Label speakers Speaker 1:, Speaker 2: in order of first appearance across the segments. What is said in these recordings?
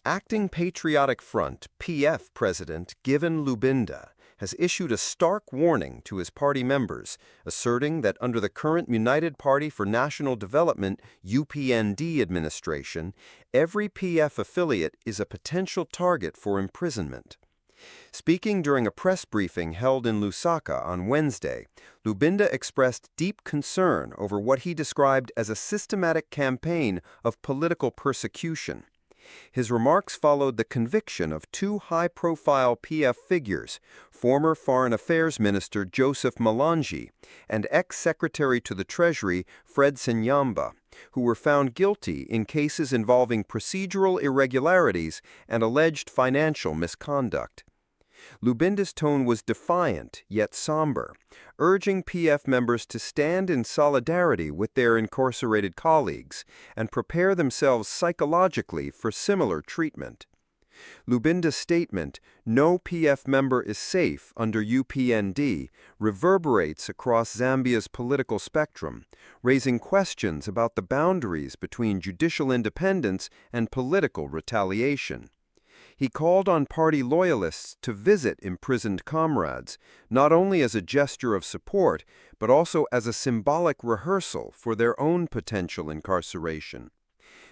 Speaker 1: Acting Patriotic Front (PF) President Given Lubinda has issued a stark warning to his party members, asserting that under the current United Party for National Development (UPND) administration, every PF affiliate is a potential target for imprisonment. Speaking during a press briefing held in Lusaka on Wednesday, Lubinda expressed deep concern over what he described as a systematic campaign of political persecution. His remarks followed the conviction of two high-profile PF figures, former Foreign Affairs Minister Joseph Malangi and ex-Secretary to the Treasury Fred Senyamba, who were found guilty in cases involving procedural irregularities and alleged financial misconduct. Lubinda's tone was defiant yet somber, urging PF members to stand in solidarity with their incarcerated colleagues and prepare themselves psychologically for similar treatment. Lubinda's statement, "No PF member is safe under UPND," reverberates across Zambia's political spectrum, raising questions about the boundaries between judicial independence and political retaliation. He called on party loyalists to visit imprisoned comrades, not only as a gesture of support, but also as a symbolic rehearsal for their own potential incarceration.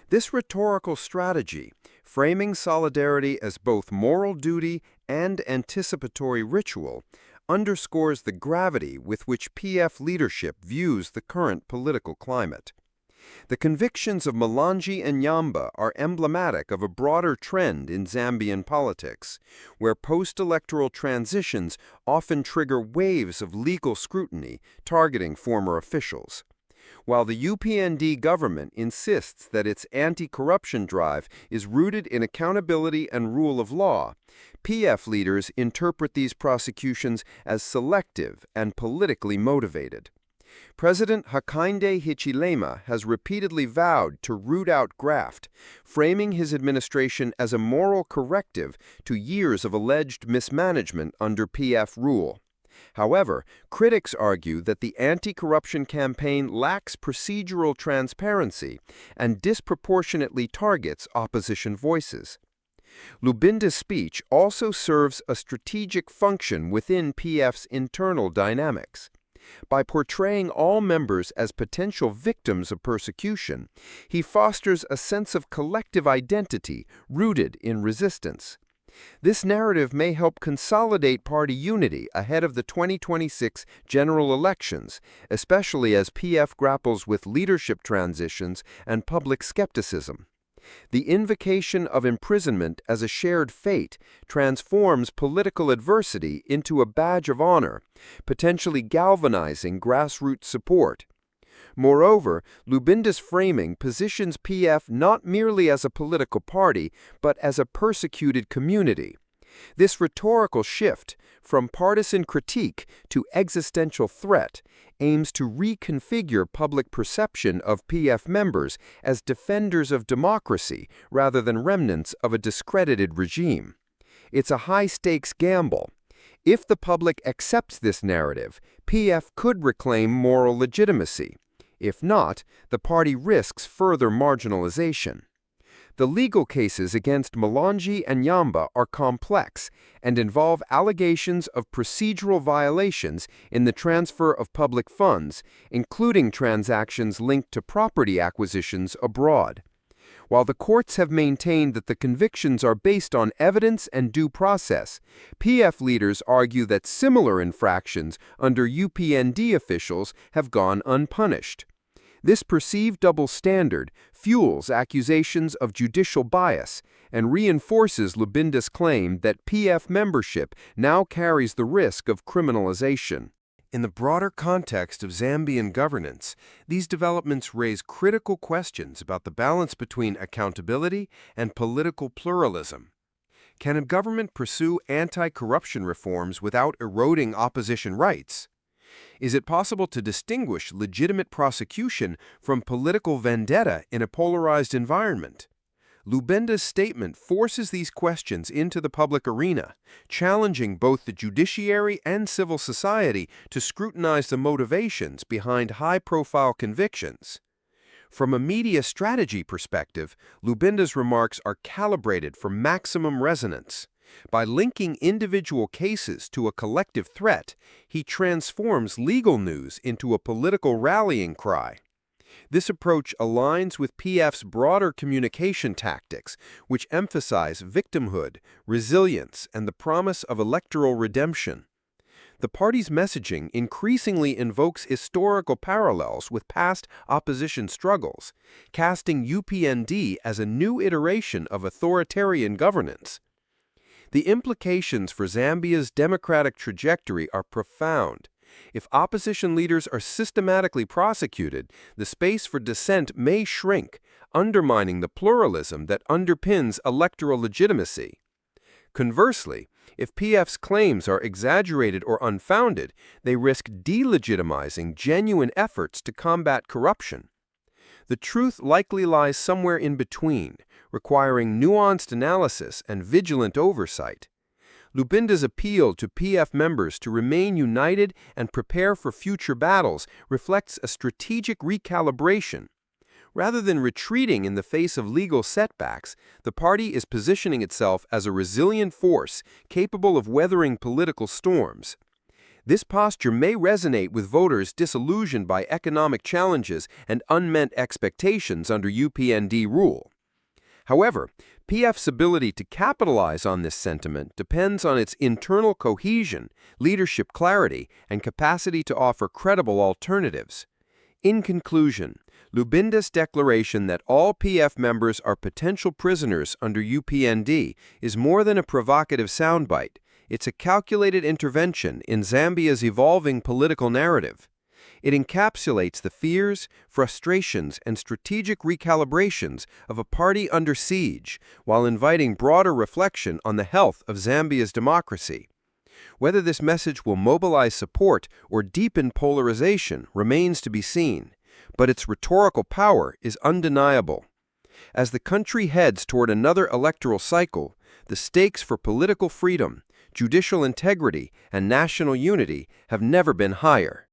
Speaker 1: This rhetorical strategy, framing solidarity as both moral duty and anticipatory ritual, underscores the gravity with which PF leadership views the current political climate. The convictions of Malangi and Nyamba are emblematic of a broader trend in Zambian politics, where post-electoral transitions often trigger waves of legal scrutiny targeting former officials. While the UPND government insists that its anti-corruption drive is rooted in accountability and rule of law, PF leaders interpret these prosecutions as selective and politically motivated. President Hakainde Hichilema has repeatedly vowed to root out graft, framing his administration as a moral corrective to years of alleged mismanagement under PF rule. However, critics argue that the anti-corruption campaign lacks procedural transparency and disproportionately targets opposition voices. Lubinda's speech also serves a strategic function within PF's internal dynamics. By portraying all members as potential victims of persecution, he fosters a sense of collective identity rooted in resistance. This narrative may help consolidate party unity ahead of the 2026 general elections, especially as PF grapples with leadership transitions and public skepticism. The invocation of imprisonment as a shared fate transforms political adversity into a badge of honor, potentially galvanizing grassroots support. Moreover, Lubinda's framing positions PF not merely as a political party, but as a persecuted community. This rhetorical shift, from partisan critique to existential threat, aims to reconfigure public perception of PF members as defenders of democracy rather than remnants of a discredited regime. It's a high-stakes gamble. If the public accepts this narrative, PF could reclaim moral legitimacy. If not, the party risks further marginalization. The legal cases against Malangi and Nyamba are complex and involve allegations of procedural violations in the transfer of public funds, including transactions linked to property acquisitions abroad. While the courts have maintained that the convictions are based on evidence and due process, PF leaders argue that similar infractions under UPND officials have gone unpunished. This perceived double standard fuels accusations of judicial bias and reinforces Lubinda's claim that PF membership now carries the risk of criminalization. In the broader context of Zambian governance, these developments raise critical questions about the balance between accountability and political pluralism. Can a government pursue anti-corruption reforms without eroding opposition rights? Is it possible to distinguish legitimate prosecution from political vendetta in a polarized environment? Lubinda's statement forces these questions into the public arena, challenging both the judiciary and civil society to scrutinize the motivations behind high-profile convictions. From a media strategy perspective, Lubinda's remarks are calibrated for maximum resonance. By linking individual cases to a collective threat, he transforms legal news into a political rallying cry. This approach aligns with PF's broader communication tactics, which emphasize victimhood, resilience, and the promise of electoral redemption. The party's messaging increasingly invokes historical parallels with past opposition struggles, casting UPND as a new iteration of authoritarian governance. The implications for Zambia's democratic trajectory are profound. If opposition leaders are systematically prosecuted, the space for dissent may shrink, undermining the pluralism that underpins electoral legitimacy. Conversely, if PF's claims are exaggerated or unfounded, they risk delegitimizing genuine efforts to combat corruption. The truth likely lies somewhere in between, requiring nuanced analysis and vigilant oversight. Lubinda's appeal to PF members to remain united and prepare for future battles reflects a strategic recalibration. Rather than retreating in the face of legal setbacks, the party is positioning itself as a resilient force capable of weathering political storms. This posture may resonate with voters disillusioned by economic challenges and unmet expectations under UPND rule. However, PF's ability to capitalize on this sentiment depends on its internal cohesion, leadership clarity, and capacity to offer credible alternatives. In conclusion, Lubinda's declaration that all PF members are potential prisoners under UPND is more than a provocative soundbite. It's a calculated intervention in Zambia's evolving political narrative. It encapsulates the fears, frustrations, and strategic recalibrations of a party under siege, while inviting broader reflection on the health of Zambia's democracy. Whether this message will mobilize support or deepen polarization remains to be seen, but its rhetorical power is undeniable. As the country heads toward another electoral cycle, the stakes for political freedom, judicial integrity, and national unity have never been higher.